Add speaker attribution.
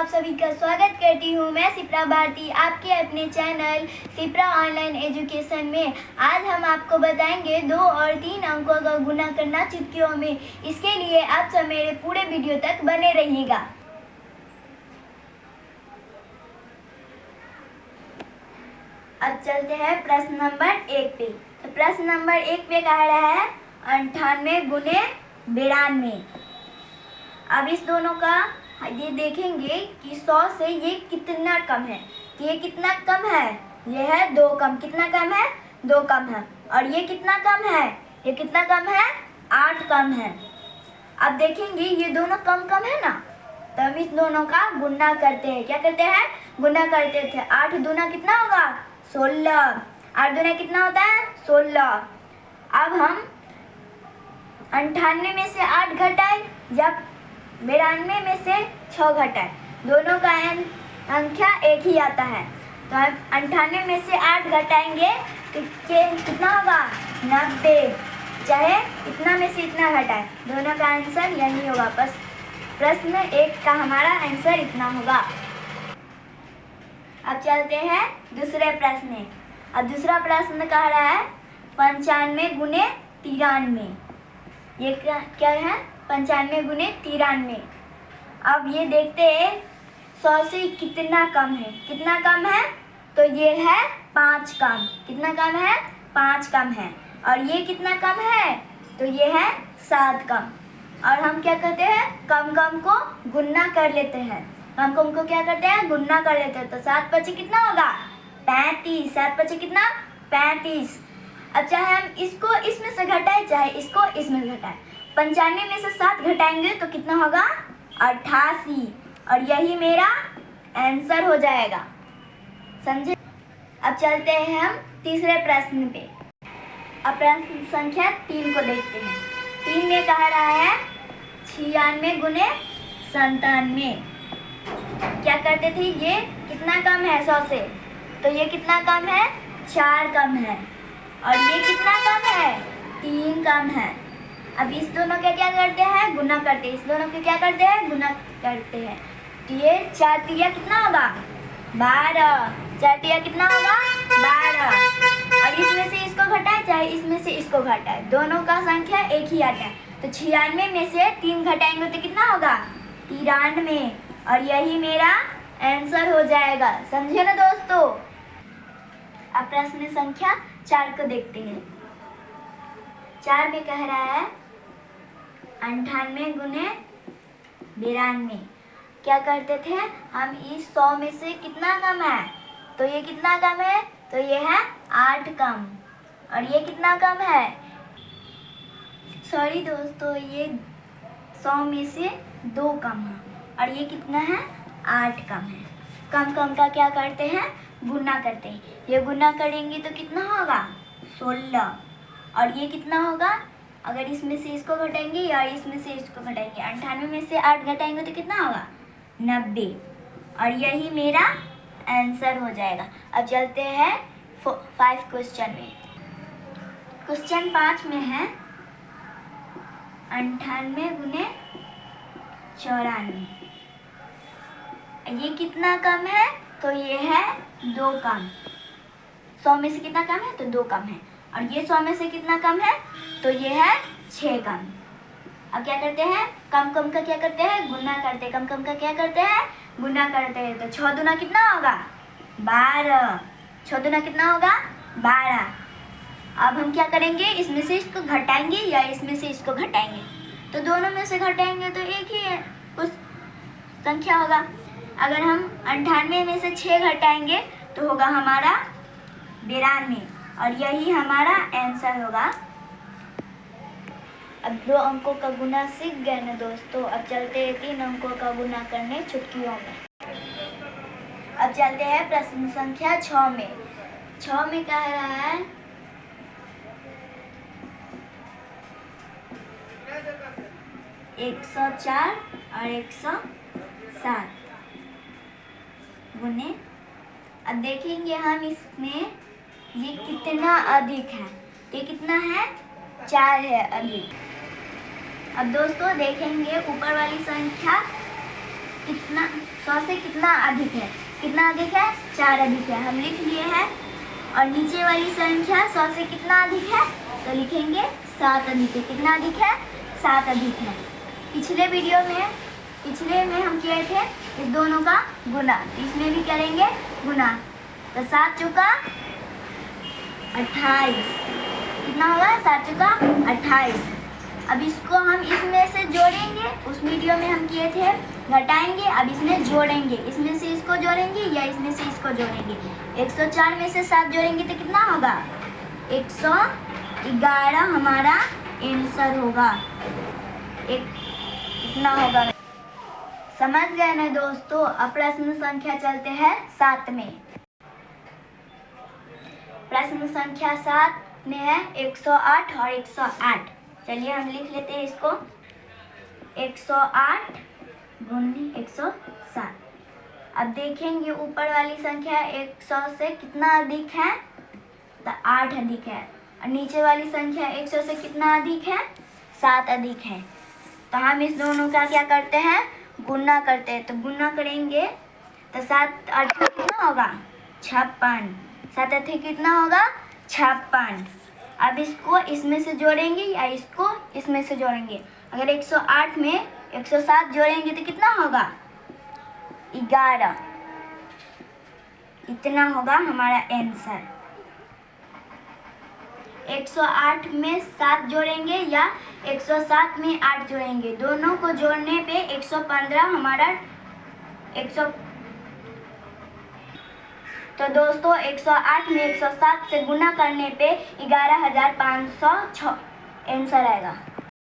Speaker 1: सभी का स्वागत करती हूँ। मैं सिप्रा भारती आपके अपने चैनल सिप्रा ऑनलाइन एजुकेशन में। आज हम आपको बताएंगे 2 और 3 अंकों का गुणा करना चुटकियों में। इसके लिए आप सब मेरे पूरे वीडियो तक बने रहिएगा। अब चलते हैं प्रश्न नंबर 1 पे। तो प्रश्न नंबर 1 पे कह रहा है 98 गुने 92। अब इस दोनों का ये देखेंगे कि 100 से ये कितना कम है। तो ये कितना कम है, ये है 2 कम। कितना कम है, 2 कम है। और ये कितना कम है, ये कितना कम है, 8 कम है। अब देखेंगे ये दोनों कम कम है ना, तो हम इस दोनों का गुणा करते हैं। क्या करते हैं, गुणा करते थे। 8 दूना कितना होगा, 16। 8 दूना कितना होता है, 16। अब हम 98 में से 8 घटाए, जब 92 में से 6 घटाए, दोनों का संख्या एक ही आता है। तो हम 98 में से 8 घटाएंगे तो कितना होगा, 90। चाहे इतना में से इतना घटाए, दोनों का आंसर यही होगा। बस प्रश्न 1 का हमारा आंसर इतना होगा। अब चलते हैं दूसरे प्रश्न में। अब दूसरा प्रश्न कह रहा है 95 गुने 93। ये क्या है, 95 गुने 93। अब ये देखते हैं 100 से कितना कम है। कितना कम है, तो ये है 5 कम। कितना कम है, 5 कम है। और ये कितना कम है, तो ये है 7 कम। और हम क्या करते हैं, कम कम को गुणा कर लेते हैं। कम कम को क्या करते हैं, गुणा कर लेते हैं। तो 7 पचे कितना होगा, 35। 7 पचे कितना, 35। अब चाहे हम इसको इसमें से घटाए, चाहे इसको इसमें से घटाए। 95 में से 7 घटाएंगे तो कितना होगा, 88। और यही मेरा आंसर हो जाएगा। समझे। अब चलते हैं हम तीसरे प्रश्न पे। अब प्रश्न संख्या 3 को देखते हैं। 3 में कह रहा है 96 गुने 97। क्या करते थे, ये कितना कम है 100 से, तो ये कितना कम है, 4 कम है। और ये कितना कम है, 3 कम है। अब इस दोनों का क्या करते हैं, गुना करते हैं। इस दोनों के क्या करते हैं, गुना करते हैं। तो ये 4 तिया कितना होगा, 12। 4 तिया कितना होगा, 12। और इसमें से इसको घटाए, चाहे इसमें से इसको घटाए, दोनों का संख्या एक ही आता है। तो 96 में से 3 घटाएंगे तो कितना होगा, 93। और यही मेरा आंसर हो जाएगा। समझे ना दोस्तों। अब प्रश्न संख्या 4 को देखते हैं। 4 में कह रहा है 98 गुने 92। क्या करते थे हम, इस 100 में से कितना कम है, तो ये कितना कम है, तो ये है 8 कम। और ये कितना कम है, सॉरी दोस्तों, ये 100 में से 2 कम है। और ये कितना है, 8 कम है। कम कम का क्या करते हैं, गुना करते हैं। ये गुना करेंगे तो कितना होगा, 16। और ये कितना होगा, अगर इसमें से इसको घटाएंगे या इसमें से इसको घटाएंगे, 98 में से 8 घटाएंगे तो कितना होगा, 90। और यही मेरा आंसर हो जाएगा। अब चलते हैं 5 क्वेश्चन में। क्वेश्चन 5 में है 98 गुने 94। ये कितना कम है, तो ये है 2 कम। 100 में से कितना कम है, तो 2 कम है। और ये 100 में से कितना कम है, तो ये है 6 कम। अब क्या करते हैं, कम कम का क्या करते हैं, गुना करते हैं। कम कम का क्या करते हैं, गुना करते हैं। तो 6 दूना कितना होगा, 12। 6 दूना कितना होगा, 12। अब हम क्या करेंगे, इसमें से इसको घटाएंगे या इसमें से इसको घटाएंगे। तो दोनों में से घटाएंगे तो एक ही है कुछ संख्या होगा। अगर हम 98 में से 6 घटाएंगे तो होगा हमारा 92। और यही हमारा आंसर होगा। अब 2 अंकों का गुना सीख गए ना दोस्तों। अब चलते हैं 3 अंकों का गुना करने चुटकियों में। अब चलते हैं प्रश्न संख्या 6 में। 6 में कह रहा है 104 और 107 गुने। अब देखेंगे हम इसमें ये कितना अधिक है। ये कितना है, 4 है अधिक। अब दोस्तों देखेंगे ऊपर वाली संख्या कितना 100 से कितना अधिक है? कितना अधिक है? 4 अधिक है, हम लिख लिए हैं। और नीचे वाली संख्या 100 से कितना अधिक है? तो लिखेंगे 7 अधिक है। कितना अधिक है? 7 अधिक है। पिछले में हम किए थे इस दोनों का गुना, इसमें भी करेंगे गुना। तो 7 चौका 28, कितना होगा? 7 चौका 28। अब इसको हम इसमें से जोड़ेंगे, उस वीडियो में हम किए थे घटाएंगे, अब इसमें जोड़ेंगे, इसमें से इसको जोड़ेंगे या इसमें से इसको जोड़ेंगे। 104 में से 7 जोड़ेंगे तो कितना होगा? 111 हमारा आंसर होगा। कितना होगा? समझ गए ना दोस्तों? अब प्रश्न संख्या चलते हैं 7 में। प्रश्न संख्या 7 में है 108 और 108। चलिए हम लिख लेते हैं इसको। 108 गुनी 107। अब देखेंगे ऊपर वाली संख्या 100 से कितना अधिक है? तो 8 अधिक है। और नीचे वाली संख्या 100 से कितना अधिक है? 7 अधिक है। तो हम इस दोनों का क्या करते हैं? गुना करते हैं। तो गुना करेंगे तो 7 8 कितना होगा? 56। 7 8 कितना होगा? 56। अब इसको इसमें से जोड़ेंगे या इसको इसमें से जोड़ेंगे। अगर 108 में 107 जोड़ेंगे तो कितना होगा? 11। इतना होगा हमारा आंसर। 108 में 7 जोड़ेंगे या 107 में 8 जोड़ेंगे, दोनों को जोड़ने पे 115 हमारा 100। तो दोस्तों 108 में 107 से गुना करने पे 11,506 आंसर आएगा।